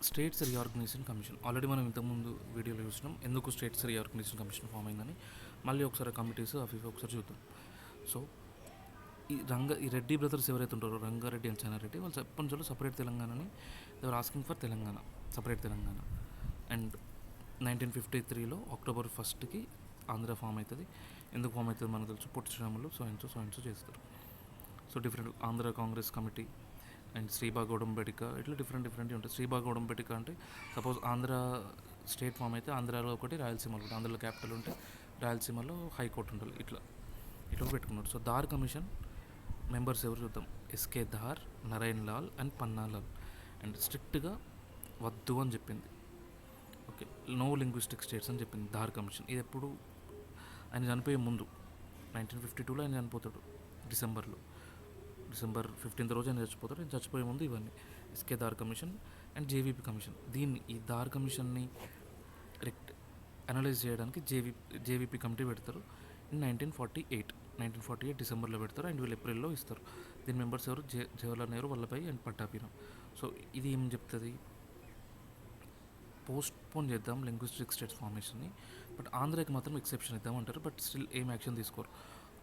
States reorganisation commission already మనం ఇంతకుముందు వీడియోలో చూసినాం ఎందుకు స్టేట్స్ రీఆర్గనైజేషన్ కమిషన్ ఫామ్ అయిందని. మళ్ళీ ఒకసారి కమిటీస్ అవి ఒకసారి చూద్దాం. సో ఈ రెడ్డి బ్రదర్స్ ఎవరైతే ఉంటారో రంగారెడ్డి అండ్ చెన్నారెడ్డి వాళ్ళు ఎప్పటి నుంచో సపరేట్ తెలంగాణని they were asking for Telangana, separate Telangana. And 1953లో అక్టోబర్ 1కి ఆంధ్ర ఫామ్ అవుతుంది. ఎందుకు ఫామ్ అవుతుంది మనకు తెలుసు, Potti Sriramulu so and so చేస్తారు. So different Andhra Congress committee and Sribagh ఒడంబడిక ఇట్లా డిఫరెంట్ ఉంటాయి. శ్రీబాగ్ ఒడంబడిక అంటే సపోజ్ ఆంధ్ర స్టేట్ ఫామ్ అయితే ఆంధ్రాలో ఒకటి, రాయలసీమలో ఒకటి. ఆంధ్రలో క్యాపిటల్ ఉంటే రాయలసీమలో హైకోర్టు ఉండాలి. ఇట్లా పెట్టుకున్నారు. సో ధార్ కమిషన్ మెంబర్స్ ఎవరు చూద్దాం. SK Dhar, Narain Lal and Pannalal. And స్ట్రిక్ట్గా వద్దు అని చెప్పింది. ఓకే, నో లింగ్విస్టిక్ స్టేట్స్ అని చెప్పింది ధార్ కమిషన్. ఇది ఎప్పుడు ఆయన చనిపోయే ముందు 1952లో ఆయన చనిపోతాడు. డిసెంబర్ 15th రోజు ఆయన చచ్చిపోతాడు. ఆయన చచ్చిపోయే ముందు ఇవన్నీ SK Dhar commission and JVP commission. ఈ ధార్ కమిషన్ని అనలైజ్ చేయడానికి జేవీపీ కమిటీ పెడతారు ఇన్ 1948 డిసెంబర్లో పెడతారు. అండ్ వీళ్ళు ఏప్రిల్లో ఇస్తారు. దీని మెంబర్స్ ఎవరు, జవహర్లాల్ నెహ్రూ, వల్లభాయ్ అండ్ పట్టాభిరామ్. సో ఇది ఏం చెప్తుంది, పోస్ట్పోన్ చేద్దాం లింగ్విస్టిక్ స్టేట్స్ ఫార్మేషన్ని, బట్ ఆంధ్రాకి మాత్రం ఎక్సెప్షన్ ఇద్దామంటారు. బట్ స్టిల్ ఏం యాక్షన్ తీసుకోరు.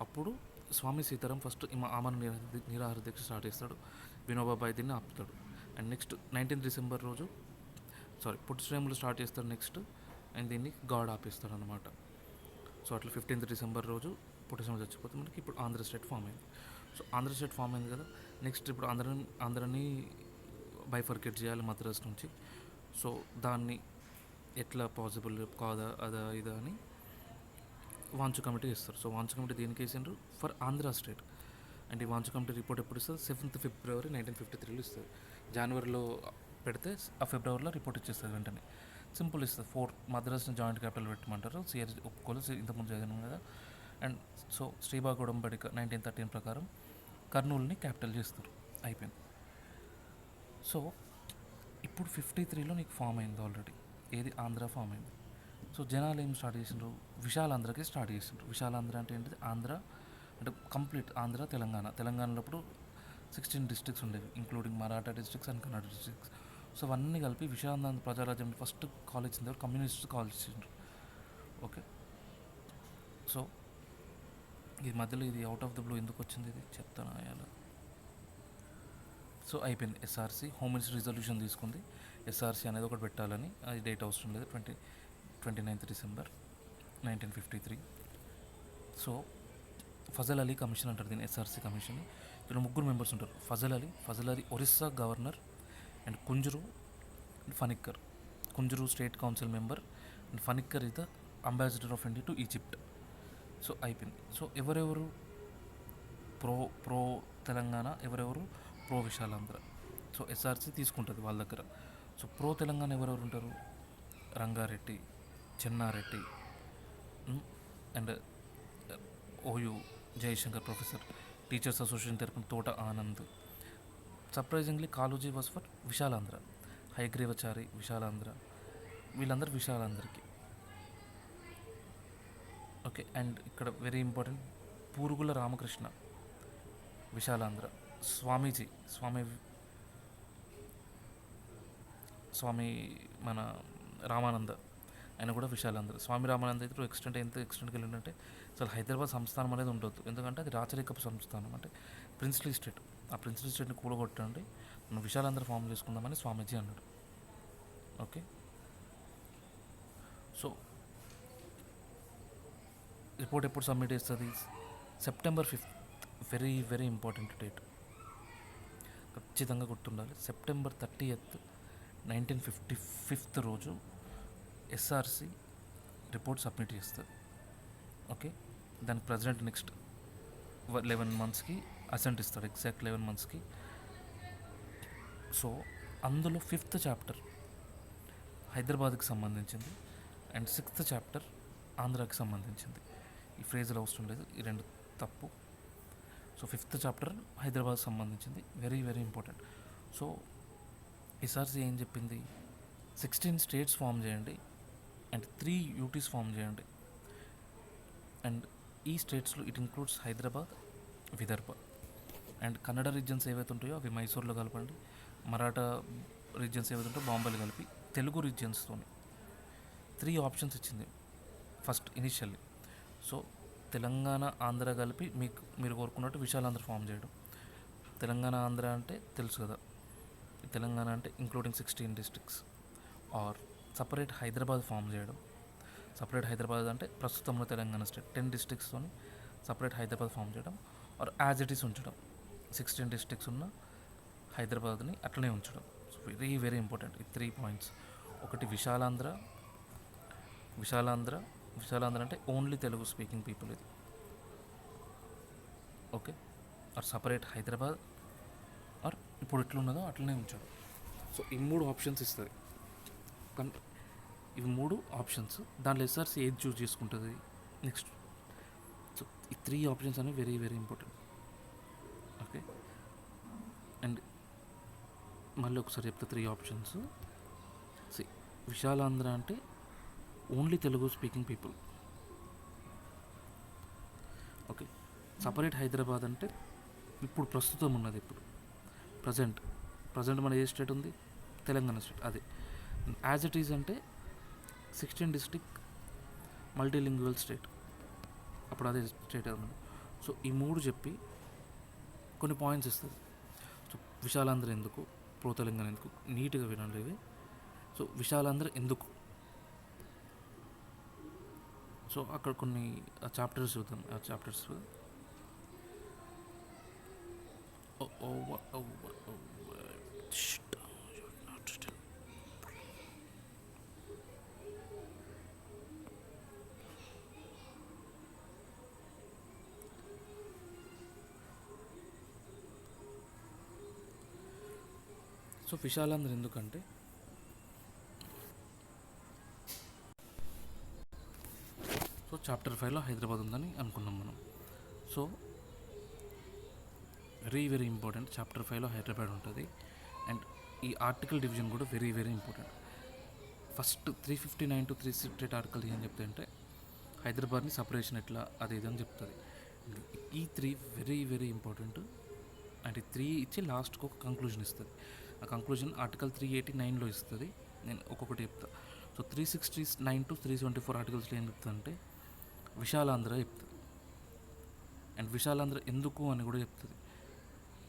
అప్పుడు స్వామి సీతారాం ఫస్ట్ ఆమరణ నిరాహార దీక్ష స్టార్ట్ చేస్తాడు. వినోబాబాయ్ దీన్ని ఆపుతాడు. అండ్ నెక్స్ట్ 19 డిసెంబర్ రోజు పొట్టి శ్రీరాములు స్టార్ట్ చేస్తాడు నెక్స్ట్. అండ్ దీన్ని గాడ్ ఆపేస్తాడు అనమాట. సో అట్లా 15th డిసెంబర్ రోజు పొట్టి శ్రీరాములు చచ్చిపోతే మనకి ఇప్పుడు ఆంధ్ర స్టేట్ ఫామ్ అయింది. సో ఆంధ్ర స్టేట్ ఫామ్ అయింది కదా. నెక్స్ట్ ఇప్పుడు ఆంధ్రాని బైఫర్కేట్ చేయాలి మద్రాస్ నుంచి. సో దాన్ని ఎట్లా పాసిబుల్ కాదా అదా ఇదా అని వాంచు కమిటీ ఇస్తారు. సో వాంచు కమిటీ దేనికి వేసిండ్రు, ఫర్ ఆంధ్ర స్టేట్. అండ్ ఈ వాంచు కమిటీ రిపోర్ట్ ఎప్పుడు ఇస్తుంది, 7th ఫిబ్రవరి 1953లో ఇస్తుంది. జనవరిలో పెడితే ఆ ఫిబ్రవరిలో రిపోర్ట్ ఇచ్చేస్తుంది వెంటనే. సింపుల్ ఇస్తుంది. 4 మద్రాస్ని జాయింట్ క్యాపిటల్ పెట్టమంటారు. సిఆర్ ఒప్పుకోలేదు, ఇంతకుముందు చదివాను కదా. అండ్ సో శ్రీబాగ్ ఒడంబడిక 1913 ప్రకారం కర్నూలుని క్యాపిటల్ చేస్తారు. అయిపోయింది. సో ఇప్పుడు 53లో నీకు ఫామ్ అయింది ఆల్రెడీ. ఏది, ఆంధ్ర ఫామ్ అయింది. సో జనాలు ఏం స్టార్ట్ చేసిండ్రు, విశాలాంధ్రకి స్టార్ట్ చేసిండ్రు. విశాలాంధ్ర అంటే ఏంటిది, ఆంధ్ర అంటే కంప్లీట్ ఆంధ్ర తెలంగాణలో అప్పుడు 16 డిస్ట్రిక్ట్స్ ఉండేవి, including Maratha districts and Kannada districts. So అవన్నీ కలిపి విశాలాంధ్ర ప్రజారాజ్యం ఫస్ట్ కాల్ ఇచ్చింది ఎవరు, కమ్యూనిస్ట్ కాల్ ఇచ్చిండ్రు. ఓకే, సో ఈ మధ్యలో ఇది అవుట్ ఆఫ్ ద బ్లూ ఎందుకు వచ్చింది, ఇది చెప్తాను అయ్యాల. సో అయిపోయింది. ఎస్ఆర్సీ హోమ్ మినిస్టర్ రిజల్యూషన్ తీసుకుంది, ఎస్ఆర్సీ అనేది ఒకటి పెట్టాలని. అది డేట్ అవసరం లేదు, 29th December 1953. So Fazal Ali commission అంటారు దీన్ని, ఎస్ఆర్సీ కమిషన్. ఇందులో 3 మెంబర్స్ ఉంటారు. Fazal Ali Orissa governor. And Kunzru and Panikkar. Kunzru state council member and Panikkar is the ambassador of India to Egypt. So అయిపోయింది. సో ఎవరెవరు ప్రో తెలంగాణ, ఎవరెవరు ప్రో విశాలాంధ్ర. సో ఎస్ఆర్సీ తీసుకుంటుంది వాళ్ళ దగ్గర. సో ప్రో తెలంగాణ ఎవరెవరు ఉంటారు, Rangareddy, Chennareddy and OU Jayashankar professor, teachers association తరపున Thota Anand. Surprisingly Kaloji was for Vishalandhra, Hayagrivachari Vishalandhra, వీళ్ళందరూ విశాలాంధ్రకి. ఓకే, అండ్ ఇక్కడ వెరీ ఇంపార్టెంట్, పూరుగుల రామకృష్ణ విశాలాంధ్ర, స్వామి మన రామానంద ఆయన కూడా విశాలాంధ్ర. స్వామి రామానంద అయితే ఎంత ఎక్స్టెంట్కి వెళ్ళిందంటే అసలు హైదరాబాద్ సంస్థానం అనేది ఉండొద్దు, ఎందుకంటే అది రాచరికపు సంస్థానం, అంటే ప్రిన్స్లీ స్టేట్. ఆ ప్రిన్స్లీ స్టేట్ని కూడగొట్టండి, మనం విశాలాంధ్ర ఫామ్ చేసుకుందామని స్వామీజీ అన్నాడు. ఓకే, సో రిపోర్ట్ ఎప్పుడు సబ్మిట్ చేస్తుంది, September 5th. Very important date, ఖచ్చితంగా గుర్తుండాలి. September 30th 1955 రోజు ఎస్ఆర్సి రిపోర్ట్ సబ్మిట్ చేస్తుంది. ఓకే, దానికి ప్రెసిడెంట్ నెక్స్ట్ 11 monthsకి అసెంట్ ఇస్తాడు, ఎగ్జాక్ట్ 11 monthsకి. సో అందులో 5th చాప్టర్ హైదరాబాద్కి సంబంధించింది అండ్ 6th చాప్టర్ ఆంధ్రాకి సంబంధించింది. ఈ ఫ్రేజ్లో అవసరం లేదు, ఈ రెండు తప్పు. సో 5th చాప్టర్ హైదరాబాద్ సంబంధించింది, వెరీ ఇంపార్టెంట్. సో ఎస్ఆర్సీ ఏం చెప్పింది, 16 స్టేట్స్ ఫామ్ చేయండి అండ్ 3 యూటీస్ ఫామ్ చేయండి. అండ్ ఈ స్టేట్స్లో it includes Hyderabad, Vidarbha and Kannada reasons ఏవైతే ఉంటాయో అవి మైసూర్లో కలపండి. మరాఠా రీజియన్స్ ఏవైతే బాంబేలో కలిపి తెలుగు రీజియన్స్తోని 3 ఆప్షన్స్ ఇచ్చింది first initially. So Telangana Andhra కలిపి మీరు కోరుకున్నట్టు విశాలాంధ్ర ఫామ్ చేయడం. తెలంగాణ ఆంధ్ర అంటే తెలుసు కదా, తెలంగాణ అంటే including 16 districts. Or separate Hyderabad form చేయడం. సపరేట్ హైదరాబాద్ అంటే ప్రస్తుతం ఉన్న తెలంగాణ స్టేట్ 10 డిస్ట్రిక్ట్స్తోని సపరేట్ హైదరాబాద్ ఫామ్ చేయడం. ఆర్ యాజ్ ఇట్ ఈస్ ఉంచడం, 16 డిస్ట్రిక్ట్స్ ఉన్న హైదరాబాద్ని అట్లనే ఉంచడం. సో వెరీ వెరీ ఇంపార్టెంట్ ఈ 3 పాయింట్స్. ఒకటి విశాలాంధ్ర. విశాలాంధ్ర విశాలాంధ్ర అంటే ఓన్లీ తెలుగు స్పీకింగ్ పీపుల్ ఇది. Okay. Or separate Hyderabad, or ఇప్పుడు ఎట్లున్నదో అట్లనే ఉంచాడు. సో ఈ 3 ఆప్షన్స్ ఇస్తుంది. కానీ ఇవి 3 ఆప్షన్స్, దాంట్లో ఎస్ఆర్సీ ఏది చూస్ చేసుకుంటుంది నెక్స్ట్. సో ఈ 3 ఆప్షన్స్ అనేవి very very important. Okay. And మళ్ళీ ఒకసారి చెప్తే 3 ఆప్షన్స్. సి విశాలాంధ్ర అంటే only Telugu speaking people. Okay. Separate Hyderabad అంటే ఇప్పుడు ప్రస్తుతం ఉన్నది, ఇప్పుడు ప్రజెంట్ మన ఏ స్టేట్ ఉంది, తెలంగాణ స్టేట్, అది. యాజ్ ఇట్ ఈజ్ అంటే 16 డిస్ట్రిక్ట్ మల్టీలింగ్వల్ స్టేట్, అప్పుడు అదే స్టేట్ అన్నమాట. సో ఈ 3 చెప్పి కొన్ని పాయింట్స్ ఇస్తుంది. సో విశాలాంధ్ర ఎందుకు, ప్రో తెలంగాణ ఎందుకు, నీట్గా వినండి ఇవి. సో విశాలాంధ్ర ఎందుకు, సో అక్కడ కొన్ని చాప్టర్స్ చూద్దాం. ఆ చాప్టర్స్ సో విశాలాంధ్ర ఎందుకంటే సో చాప్టర్ 5లో హైదరాబాద్ ఉందని అనుకున్నాం మనం. So very very important, chapter 5లో హైదరాబాద్ ఉంటుంది. అండ్ ఈ ఆర్టికల్ డివిజన్ కూడా very very important. First 359 to 368 article ఏం చెప్తాయి అంటే హైదరాబాద్ని సపరేషన్ ఎట్లా అది ఇదని చెప్తుంది. ఈ 3 వెరీ వెరీ ఇంపార్టెంట్. అండ్ ఈ 3 ఇచ్చి లాస్ట్కి ఒక కంక్లూజన్ ఇస్తుంది. ఆ కంక్లూజన్ ఆర్టికల్ 389లో ఇస్తుంది. నేను ఒక్కొక్కటి చెప్తా. సో 369 to 374 ఆర్టికల్స్లో ఏం చెప్తుందంటే విశాలాంధ్ర చెప్తుంది. అండ్ విశాలాంధ్ర ఎందుకు అని కూడా చెప్తుంది.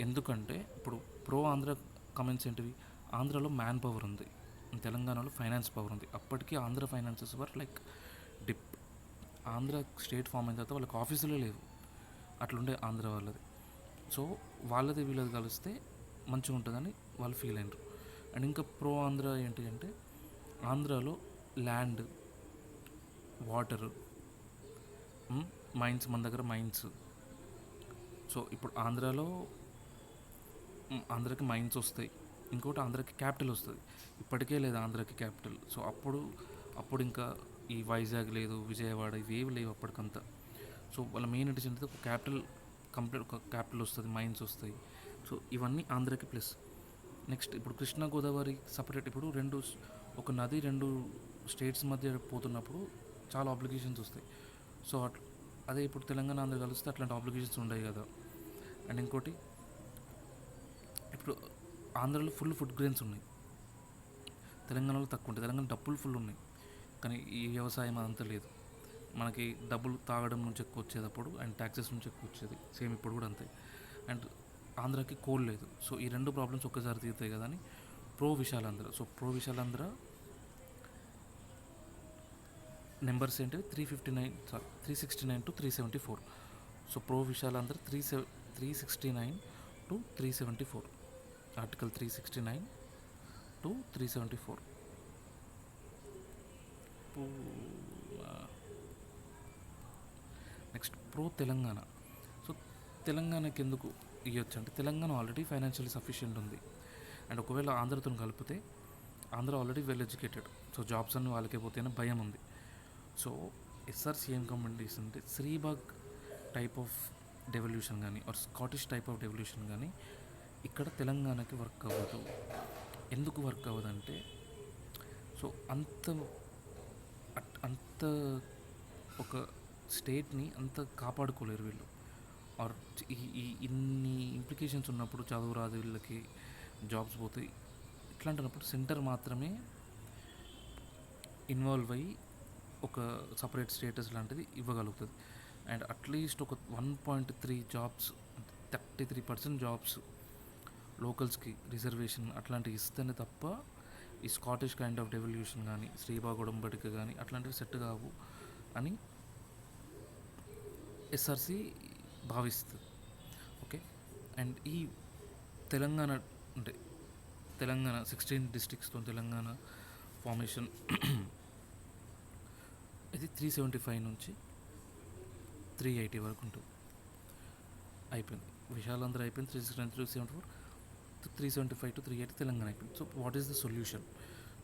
ఎందుకంటే ఇప్పుడు ప్రో ఆంధ్ర కమెంట్స్ ఏంటివి, ఆంధ్రాలో మ్యాన్ పవర్ ఉంది, తెలంగాణలో ఫైనాన్స్ పవర్ ఉంది. అప్పటికి Andhra finances were like dip. Andhra state form అయిన తర్వాత వాళ్ళకి ఆఫీసులే లేవు, అట్లుండే ఆంధ్ర వాళ్ళది. సో వాళ్ళది వీళ్ళది కలిస్తే మంచిగా ఉంటుందని వాళ్ళు ఫీల్ అయినారు. అండ్ ఇంకా ప్రో ఆంధ్ర ఏంటి అంటే ఆంధ్రాలో ల్యాండ్, వాటరు, మైన్స్, మన దగ్గర మైన్స్. సో ఇప్పుడు ఆంధ్రాకి మైన్స్ వస్తాయి. ఇంకోటి ఆంధ్రాకి క్యాపిటల్ వస్తుంది. ఇప్పటికే లేదు ఆంధ్రాకి క్యాపిటల్. సో అప్పుడు ఇంకా ఈ వైజాగ్ లేదు, విజయవాడ ఇవేవి లేవు అప్పటికంతా. సో వాళ్ళ మెయిన్ ఇంటెన్షన్ అయితే ఒక క్యాపిటల్ వస్తుంది, మైన్స్ వస్తాయి. సో ఇవన్నీ ఆంధ్రాకి ప్లస్. నెక్స్ట్ ఇప్పుడు కృష్ణా గోదావరి సపరేట్, ఇప్పుడు ఒక నది 2 స్టేట్స్ మధ్య పోతున్నప్పుడు చాలా అప్లికేషన్స్ వస్తాయి. సో అదే ఇప్పుడు తెలంగాణ ఆంధ్ర కలిస్తే అట్లాంటి అప్లికేషన్స్ ఉండవు కదా. అండ్ ఇంకోటి ఇప్పుడు ఆంధ్రాలో ఫుడ్ గ్రెయిన్స్ ఉన్నాయి, తెలంగాణలో తక్కువ ఉంటాయి. తెలంగాణ డబ్బులు ఫుల్ ఉన్నాయి, కానీ ఈ వ్యవసాయం అదంతా లేదు. మనకి డబ్బులు తాగడం నుంచి ఎక్కువ వచ్చేటప్పుడు అండ్ ట్యాక్సెస్ నుంచి ఎక్కువ వచ్చేది, సేమ్ ఇప్పుడు కూడా అంతే. అండ్ ఆంధ్రాకి కోల్ లేదు. సో ఈ 2 ప్రాబ్లమ్స్ ఒక్కసారి తీరుతాయి కదా అని pro Vishalandhra. So pro Vishalandhra numbers ఏంటి 369 to 374. So pro Vishalandhra 369 to 374, article 369 to 374. Next pro Telangana. So తెలంగాణకి ఎందుకు ఇవ్వచ్చు అంటే తెలంగాణ ఆల్రెడీ ఫైనాన్షియల్లీ సఫిషియెంట్ ఉంది. అండ్ ఒకవేళ ఆంధ్రతో కలిపితే Andhra already well educated. So jobs అన్నీ వాళ్ళకే పోతేనే భయం ఉంది. సో ఎస్ఆర్సీ ఏం కమెంట్ చేస్తుంటే శ్రీబాగ్ టైప్ ఆఫ్ డెవల్యూషన్ కానీ or Scottish type of devolution కానీ ఇక్కడ తెలంగాణకి వర్క్ అవ్వదు. ఎందుకు వర్క్ అవ్వదంటే సో అంత ఒక స్టేట్ని అంత కాపాడుకోలేరు వీళ్ళు. ఆర్ ఇన్ని ఇంప్లికేషన్స్ ఉన్నప్పుడు చదువు రాదు వీళ్ళకి, జాబ్స్ పోతాయి, ఇట్లాంటినప్పుడు సెంటర్ మాత్రమే ఇన్వాల్వ్ అయ్యి ఒక సపరేట్ స్టేటస్ లాంటిది ఇవ్వగలుగుతుంది. అండ్ అట్లీస్ట్ ఒక 1.3 జాబ్స్, 33% జాబ్స్ లోకల్స్కి రిజర్వేషన్ అట్లాంటివి ఇస్తేనే తప్ప ఈ స్కాటిష్ కైండ్ ఆఫ్ డెవల్యూషన్ కానీ శ్రీబాగ్ ఉడంబడిక కానీ అట్లాంటివి సెట్ కావు అని ఎస్ఆర్సి భావిస్తుంది. ఓకే. అండ్ ఈ తెలంగాణ అంటే తెలంగాణ 16 డిస్ట్రిక్ట్స్తో తెలంగాణ ఫార్మేషన్ ఇది 375 నుంచి 380 వరకు ఉంటుంది. అయిపోయింది. విశాలాంధ్ర అయిపోయింది. 369, 374, 375 to 380 తెలంగాణ అయిపోయింది. So what is the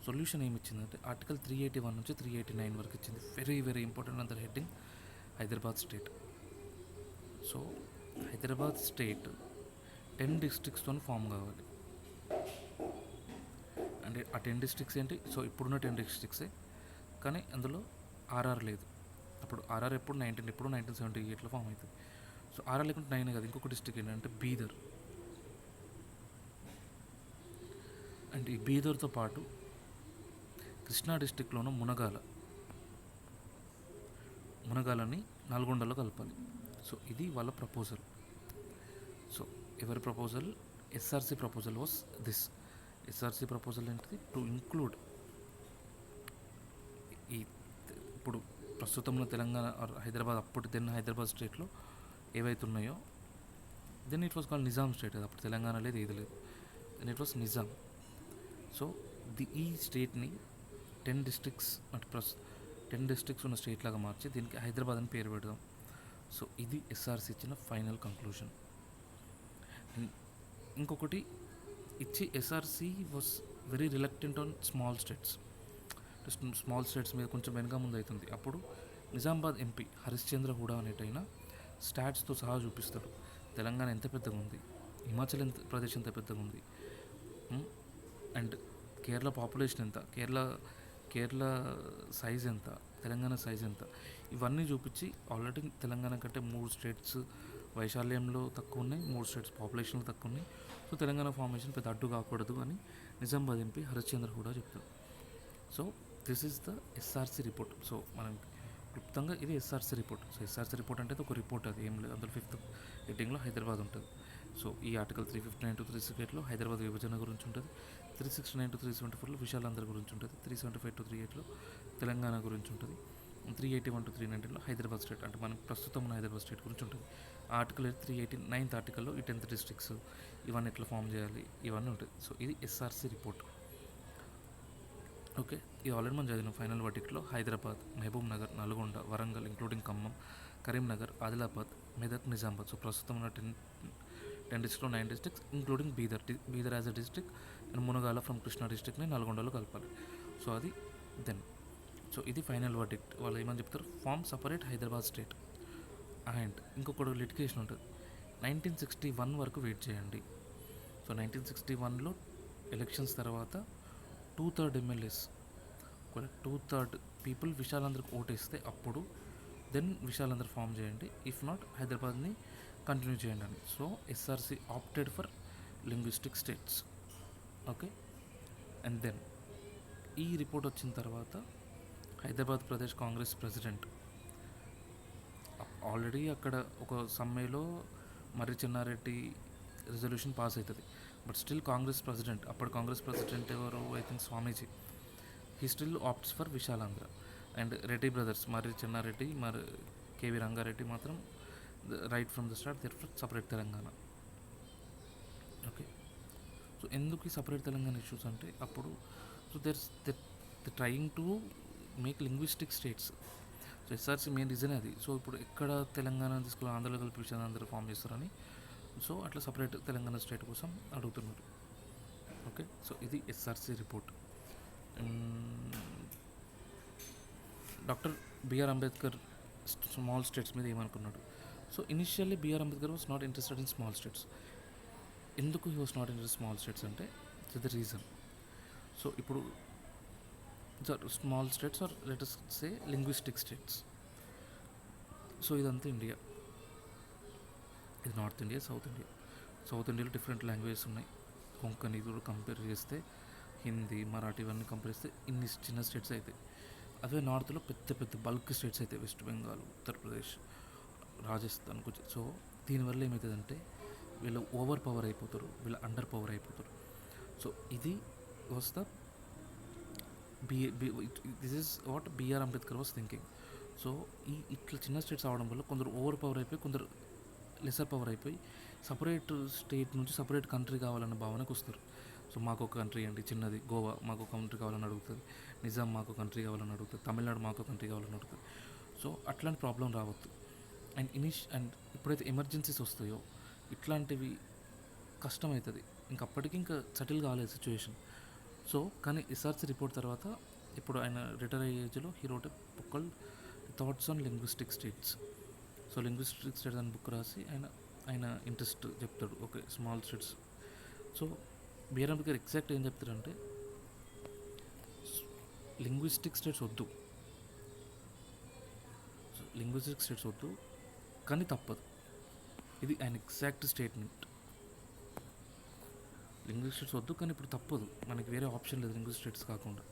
solution ఏమి ఇచ్చిందంటే ఆర్టికల్ 381 నుంచి 389 వరకు ఇచ్చింది. Very very important under heading Hyderabad state. So Hyderabad state 10 డిస్ట్రిక్ట్స్తో ఫామ్ కావాలి. అంటే ఆ 10 డిస్ట్రిక్ట్స్ ఏంటి? సో ఇప్పుడున్న 10 డిస్ట్రిక్ట్సే, కానీ అందులో ఆర్ఆర్ లేదు. అప్పుడు ఆర్ఆర్ ఎప్పుడు 1978లో ఫామ్ అవుతుంది. సో ఆర్ఆర్ లేకుంటే 9 కాదు. ఇంకొక డిస్ట్రిక్ట్ ఏంటంటే బీదర్. అండ్ ఈ బీదర్తో పాటు కృష్ణా డిస్ట్రిక్ట్లోనూ మునగాలని నల్గొండలో కలపాలి. సో ఇది వాళ్ళ ప్రపోజల్. సో ఎవరి proposal? SRC proposal was this. SRC proposal ఏంటిది? టు ఇంక్లూడ్ ఈ ఇప్పుడు ప్రస్తుతంలో తెలంగాణ ఆర్ హైదరాబాద్, అప్పుడు హైదరాబాద్ స్టేట్లో ఏవైతే ఉన్నాయో, then it was called Nizam state. అప్పుడు తెలంగాణ లేదు, ఏది లేదు, then it was Nizam. So ఈ స్టేట్ని 10 డిస్ట్రిక్ట్స్ అంటే 10 డిస్ట్రిక్ట్స్ ఉన్న స్టేట్ లాగా మార్చి దీనికి హైదరాబాద్ అని పేరు పెడదాం. సో ఇది ఎస్ఆర్సి ఇచ్చిన ఫైనల్ కంక్లూజన్. ఇంకొకటి ఇచ్చి SRC was very reluctant on small states. Small states మీద కొంచెం వెనక ముందు అవుతుంది. అప్పుడు నిజామాబాద్ ఎంపీ హరిశ్చంద్ర హూడా అనేటైనా స్టాట్స్తో సహా చూపిస్తాడు తెలంగాణ ఎంత పెద్దగా ఉంది, హిమాచల్ ప్రదేశ్ ఎంత పెద్దగా ఉంది, అండ్ కేరళ పాపులేషన్ ఎంత, కేరళ సైజ్ ఎంత, తెలంగాణ సైజ్ ఎంత, ఇవన్నీ చూపించి ఆల్రెడీ తెలంగాణ కంటే 3 స్టేట్స్ వైశాల్యంలో తక్కువ ఉన్నాయి, 3 స్టేట్స్ పాపులేషన్లో తక్కువ ఉన్నాయి. సో తెలంగాణ ఫార్మేషన్ పెద్ద అడ్డు కాకూడదు అని నిజామాబాద్ ఎంపీ హరిశ్చంద్ర హూడా చెప్తాడు. So this is the SRC report. So మనం క్లుప్తంగా ఇది SRC report. So SRC report అంటే ఒక రిపోర్ట్, అది ఏం లేదు. అందులో 5th హెడ్డింగ్లో హైదరాబాద్ ఉంటుంది. సో ఈ ఆర్టికల్ 359 to 368లో హైదరాబాద్ విభజన గురించి ఉంటుంది. 369 to 374లో విశాలాంధ్ర గురించి ఉంటుంది. 375 to 380లో తెలంగాణ గురించి ఉంటుంది. 381 to 319లో హైదరాబాద్ స్టేట్ అంటే మనం ప్రస్తుతం ఉన్న హైదరాబాద్ స్టేట్ గురించి ఉంటుంది. ఆర్టికల్ 389th ఆర్టికల్లో ఈ 10th డిస్ట్రిక్ట్స్ ఇవన్నీ ఎట్లా ఫామ్ చేయాలి ఇవన్నీ ఉంటుంది. సో ఇది ఎస్ఆర్సి రిపోర్ట్. ఓకే. ఇది ఆల్రెడీ మనం చదివిన ఫైనల్ వర్డిక్ట్లో Hyderabad, Mahbubnagar, Nalgonda, Warangal including Khammam, Karimnagar, Adilabad, Medak, Nizamabad. So ప్రస్తుతం ఉన్న 10 డిస్ట్రిక్ట్లో 9 districts including Bidar as a district and Munagala from Krishna డిస్ట్రిక్ట్ని నల్గొండలో కలపాలి. సో అది దెన్. సో ఇది ఫైనల్ వర్డిక్ట్. వాళ్ళు ఏమని చెప్తారు? Form separate Hyderabad state. And ఇంకొకటి లిటిగేషన్ ఉంటుంది. 1961 వరకు వెయిట్ చేయండి. సో 1961లో ఎలక్షన్స్ తర్వాత 2/3 ఎమ్మెల్యేస్, 2/3 పీపుల్ విశాలాంధ్రకు ఓటేస్తే అప్పుడు దెన్ విశాలాంధ్ర ఫామ్ చేయండి, ఇఫ్ నాట్ హైదరాబాద్ని కంటిన్యూ చేయండి అని. So SRC opted for linguistic states. Okay. And then ఈ రిపోర్ట్ వచ్చిన తర్వాత Hyderabad Pradesh Congress president already అక్కడ ఒక సమ్మెలో మర్రి చెన్నారెడ్డి రెజల్యూషన్ పాస్ అవుతుంది. బట్ స్టిల్ కాంగ్రెస్ ప్రెసిడెంట్, అప్పుడు కాంగ్రెస్ ప్రెసిడెంట్ ఎవరు? I think Swamiji. He still opts for Vishalandhra. And Reddy brothers Marri Chennareddy, KV Rangareddy మాత్రం right from the start they're for separate Telangana. Okay. So ఎందుకు ఈ సపరేట్ తెలంగాణ ఇష్యూస్ అంటే అప్పుడు so they trying to make linguistic states. So SRC main reason అది. సో ఇప్పుడు ఎక్కడ తెలంగాణ తీసుకుని ఆంధ్రలో కలిపి విశాలాంధ్ర ఫామ్ చేస్తారని, సో అట్లా సపరేట్ తెలంగాణ స్టేట్ కోసం అడుగుతున్నారు. ఓకే. సో ఇది SRC report. Doctor BR Ambedkar small states మీద ఏమనుకున్నాడు? So initially BR Ambedkar was not interested in small states. ఎందుకు he was not interested small states అంటే ద రీజన్. సో ఇప్పుడు small states or let us say linguistic states. So ఇదంతా India, ఇది north India, south India. South ఇండియాలో different languages ఉన్నాయి. కొంకణి కూడా compare చేస్తే హిందీ, మరాఠీ ఇవన్నీ కంపేర్ చేస్తే ఇన్ని చిన్న స్టేట్స్ అవుతాయి. అదే నార్త్లో పెద్ద పెద్ద బల్క్ స్టేట్స్ అయితే వెస్ట్ బెంగాల్, ఉత్తరప్రదేశ్, రాజస్థాన్, గుజరాత్. సో దీనివల్ల ఏమవుతుందంటే వీళ్ళు ఓవర్ పవర్ అయిపోతారు, వీళ్ళు అండర్ పవర్ అయిపోతారు. సో ఇది was the this is what BR Ambedkar was thinking. So ఇట్లా చిన్న స్టేట్స్ అవడం వల్ల కొందరు ఓవర్ పవర్ అయిపోయి, కొందరు లెసర్ పవర్ అయిపోయి సపరేట్ స్టేట్ నుంచి సపరేట్ కంట్రీ కావాలన్న భావనకు వస్తారు. సో మాకు ఒక కంట్రీ అండి చిన్నది గోవా, మాకు ఒక కంట్రీ కావాలని అడుగుతుంది. నిజాం మాకు కంట్రీ కావాలని అడుగుతుంది. తమిళనాడు మాకు కంట్రీ కావాలని అడుగుతుంది. సో అట్లాంటి ప్రాబ్లం రావద్దు. అండ్ ఎప్పుడైతే ఎమర్జెన్సీస్ వస్తాయో ఇట్లాంటివి కష్టమవుతుంది. ఇంకప్పటికీ ఇంకా సెటిల్ కాలేదు సిచ్యువేషన్. సో కానీ ఎస్ఆర్సీ రిపోర్ట్ తర్వాత ఇప్పుడు ఆయన రిటైర్ అయ్యే ఏజ్లో he wrote a book called thoughts on linguistic states. So linguistic states అని బుక్ రాసి ఆయన ఇంట్రెస్ట్ చెప్తాడు. Okay small states. So BR Ambedkar exact ఏం చెప్తారంటే లింగ్విస్టిక్ స్టేట్స్ వద్దు, లింగ్విస్టిక్ స్టేట్స్ వద్దు కానీ తప్పదు. ఇది ఆయన ఎగ్జాక్ట్ స్టేట్మెంట్. లింగ్విస్టిక్ స్టేట్స్ వద్దు కానీ ఇప్పుడు తప్పదు, మనకి వేరే ఆప్షన్ లేదు లింగ్విస్టిక్ స్టేట్స్ కాకుండా.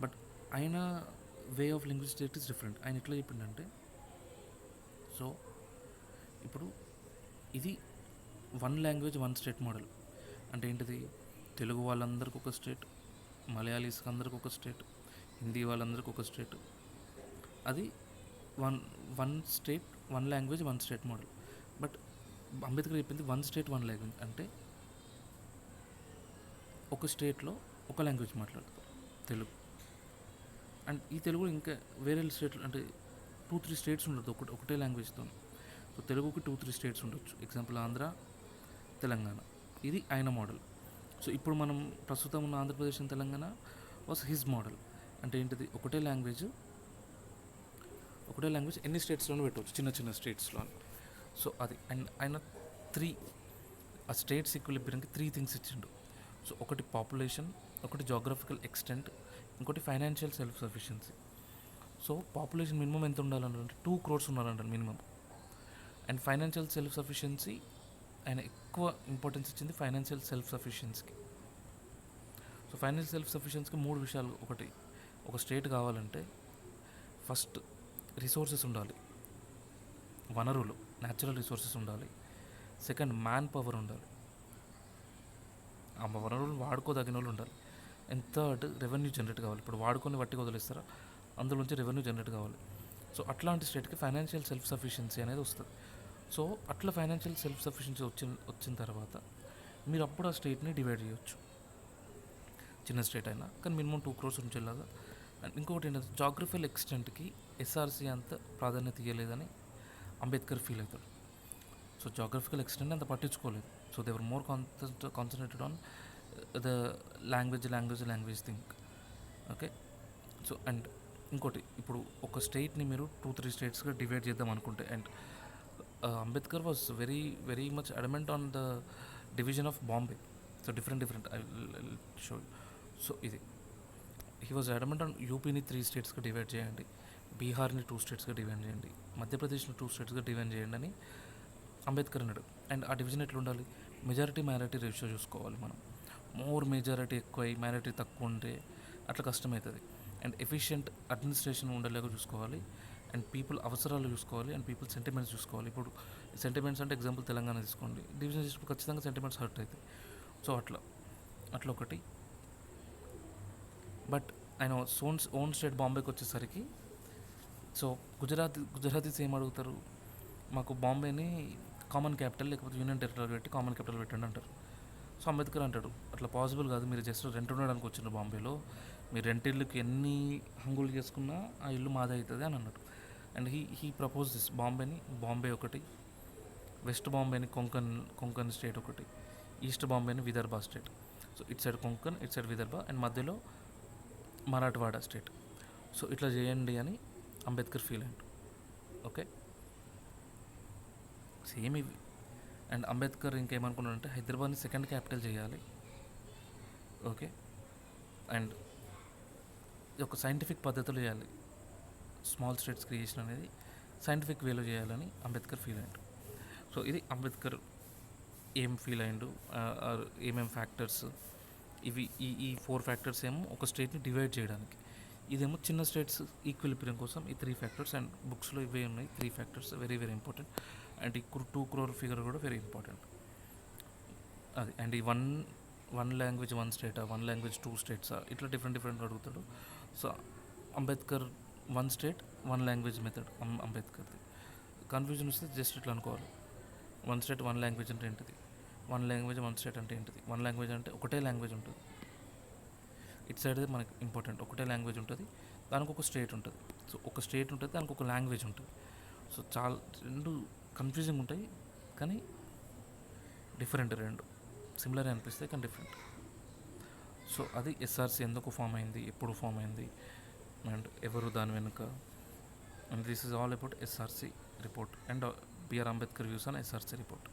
బట్ ఆయన way of linguistic state is different. ఆయన ఎట్లా చెప్పిండంటే, సో ఇప్పుడు ఇది one language one state model అంటే ఏంటిది? తెలుగు వాళ్ళందరికీ ఒక స్టేట్, మలయాళీస్కి అందరికి ఒక స్టేట్, హిందీ వాళ్ళందరికీ ఒక స్టేట్. అది one state one language one state model. But Ambedkar చెప్పింది వన్ స్టేట్ వన్ లాంగ్వేజ్ అంటే ఒక స్టేట్లో ఒక లాంగ్వేజ్ మాట్లాడతారు, తెలుగు. అండ్ ఈ తెలుగు ఇంకా వేరే స్టేట్లు అంటే 2-3 స్టేట్స్ ఉండదు ఒకటే లాంగ్వేజ్తో. సో తెలుగుకి 2-3 స్టేట్స్ ఉండొచ్చు. ఎగ్జాంపుల్ ఆంధ్ర, తెలంగాణ. ఇది ఆయన మోడల్. సో ఇప్పుడు మనం ప్రస్తుతం ఉన్న Andhra Pradesh and Telangana was his model. అంటే ఏంటిది? ఒకటే లాంగ్వేజ్ ఎన్ని స్టేట్స్లోనూ పెట్టవచ్చు, చిన్న చిన్న స్టేట్స్లో. సో అది అండ్ ఆయన ఆ స్టేట్స్ ఈక్విలిబ్రియంకి 3 థింగ్స్ ఇచ్చిండు. సో ఒకటి పాపులేషన్, ఒకటి జాగ్రఫికల్ ఎక్స్టెంట్, ఇంకోటి financial self sufficiency. So population minimum ఎంత ఉండాలంటే 2 crores ఉండాలంటారు minimum. And financial self sufficiency ఆయన ఎక్కువ ఇంపార్టెన్స్ ఇచ్చింది ఫైనాన్షియల్ సెల్ఫ్ సఫిషియన్సీకి. సో ఫైనాన్షియల్ సెల్ఫ్ సఫిషియన్సీకి 3 విషయాలు. ఒకటి, ఒక స్టేట్ కావాలంటే ఫస్ట్ రిసోర్సెస్ ఉండాలి, వనరులు, న్యాచురల్ రిసోర్సెస్ ఉండాలి. సెకండ్ మ్యాన్ పవర్ ఉండాలి, ఆ వనరులు వాడుకోదగిన వాళ్ళు ఉండాలి. అండ్ థర్డ్ రెవెన్యూ జనరేట్ కావాలి. ఇప్పుడు వాడుకొని వట్టిగా వదిలేస్తారా, అందులోంచి రెవెన్యూ జనరేట్ కావాలి. సో అట్లాంటి స్టేట్కి ఫైనాన్షియల్ సెల్ఫ్ సఫిషియన్సీ అనేది వస్తుంది. సో అట్లా ఫైనాన్షియల్ సెల్ఫ్ సఫిషియన్సీ వచ్చిన తర్వాత మీరు అప్పుడు ఆ స్టేట్ని డివైడ్ చేయొచ్చు. చిన్న స్టేట్ అయినా కానీ మినిమం 2 crores ఉంచేలాగా. అండ్ ఇంకొకటి ఏంటంటే జాగ్రఫికల్ ఎక్స్టెంట్కి ఎస్ఆర్సీ అంత ప్రాధాన్యత ఇవ్వలేదని అంబేద్కర్ ఫీల్ అవుతాడు. సో జాగ్రఫికల్ ఎక్స్టెంట్ అంత పట్టించుకోలేదు. So they were more concentrated on the language thing. Okay. So and ఇంకోటి, ఇప్పుడు ఒక స్టేట్ని మీరు 2-3 స్టేట్స్గా డివైడ్ చేద్దాం అనుకుంటే, and Ambedkar was very much adamant on the division of Bombay. So different I show. So ఇది హీ వాజ్ అడమెంట్ ఆన్ యూపీని 3 స్టేట్స్గా divide చేయండి, బీహార్ని 2 స్టేట్స్గా డివైడ్ చేయండి, మధ్యప్రదేశ్ని 2 స్టేట్స్గా డివైడ్ చేయండి అని అంబేద్కర్ అన్నాడు. అండ్ ఆ డివిజన్ ఎట్లా ఉండాలి? మెజారిటీ మైనారిటీ రేషియో చూసుకోవాలి మనం. మోర్ మెజారిటీ ఎక్కువ మైనారిటీ తక్కువ ఉంటే అట్లా కష్టమవుతుంది. అండ్ ఎఫిషియెంట్ అడ్మినిస్ట్రేషన్ ఉండేలాగా చూసుకోవాలి. అండ్ పీపుల్ అవసరాలు చూసుకోవాలి, అండ్ పీపుల్ సెంటిమెంట్స్ చూసుకోవాలి. ఇప్పుడు సెంటిమెంట్స్ అంటే ఎగ్జాంపుల్ తెలంగాణ తీసుకోండి, డివిజన్ చేసినప్పుడు ఖచ్చితంగా సెంటిమెంట్స్ హర్ట్ అవుతాయి. సో అట్లా ఒకటి. బట్ ఆయన ఓన్ స్టేట్ బాంబేకి వచ్చేసరికి, సో గుజరాతీస్ ఏం అడుగుతారు? మాకు బాంబేని కామన్ క్యాపిటల్ లేకపోతే యూనియన్ టెరిటరీ పెట్టి కామన్ క్యాపిటల్ పెట్టండి అంటారు. సో అంబేద్కర్ అంటాడు అట్లా పాసిబుల్ కాదు, మీరు జస్ట్ రెంట్ ఉండడానికి వచ్చిన బాంబేలో, మీరు రెంట్ ఇల్లుకి ఎన్ని హంగులు చేసుకున్నా ఆ ఇల్లు మాదే అవుతుంది అని అన్నాడు. And he propose this Bombay ఒకటి, వెస్ట్ బాంబేని కొంకన్ స్టేట్ ఒకటి, ఈస్ట్ బాంబేని Vidarbha state. So it side Konkan, it side Vidarbha, and మధ్యలో మరాఠవాడ స్టేట్. సో ఇట్లా చేయండి అని అంబేద్కర్ ఫీల్ అయ్యాడు. ఓకే, సేమ్ ఇవి. అండ్ అంబేద్కర్ ఇంకేమనుకున్నాడంటే హైదరాబాద్ని సెకండ్ క్యాపిటల్ చేయాలి. ఓకే, అండ్ ఒక సైంటిఫిక్ పద్ధతిలో చేయాలి, స్మాల్ స్టేట్స్ క్రియేషన్ అనేది సైంటిఫిక్ వేలో చేయాలని అంబేద్కర్ ఫీల్ అయ్యాడు. సో ఇది అంబేద్కర్ ఏం ఫీల్ అయ్యిండు, ఏమేం ఫ్యాక్టర్స్ ఇవి ఈ 4 ఫ్యాక్టర్స్ ఏమో ఒక స్టేట్ని డివైడ్ చేయడానికి, ఇదేమో చిన్న స్టేట్స్ ఈక్విలిబ్రియం కోసం ఈ 3 ఫ్యాక్టర్స్. అండ్ బుక్స్లో ఇవే ఉన్నాయి 3 factors, very very important. And ఈ 2 crore ఫిగర్ కూడా వెరీ ఇంపార్టెంట్ అది. అండ్ ఈ వన్ లాంగ్వేజ్ 1 స్టేటా, 1 లాంగ్వేజ్ 2 స్టేట్సా, ఇట్లా డిఫరెంట్ అడుగుతాడు. So Ambedkar 1 state 1 language method అంబేద్కర్ది. కన్ఫ్యూజన్ వస్తే జస్ట్ ఇట్లా అనుకోవాలి, 1 స్టేట్ 1 లాంగ్వేజ్ అంటే ఏంటిది, 1 లాంగ్వేజ్ 1 స్టేట్ అంటే ఏంటిది. 1 లాంగ్వేజ్ అంటే ఒకటే లాంగ్వేజ్ ఉంటుంది, ఇటు సైడ్ మనకి ఇంపార్టెంట్, ఒకటే లాంగ్వేజ్ ఉంటుంది, దానికి ఒక స్టేట్ ఉంటుంది. సో ఒక స్టేట్ ఉంటుంది, దానికి ఒక లాంగ్వేజ్ ఉంటుంది. సో చాలా రెండు కన్ఫ్యూజింగ్ ఉంటాయి, కానీ డిఫరెంట్, రెండు సిమిలర్ అనిపిస్తాయి కానీ డిఫరెంట్. సో అది ఎస్ఆర్సి ఎందుకు ఫామ్ అయింది, ఎప్పుడు ఫామ్ అయింది, అండ్ ఎవరు దాని వెనుక. And this is all about SRC report and BR Ambedkar views on SRC report.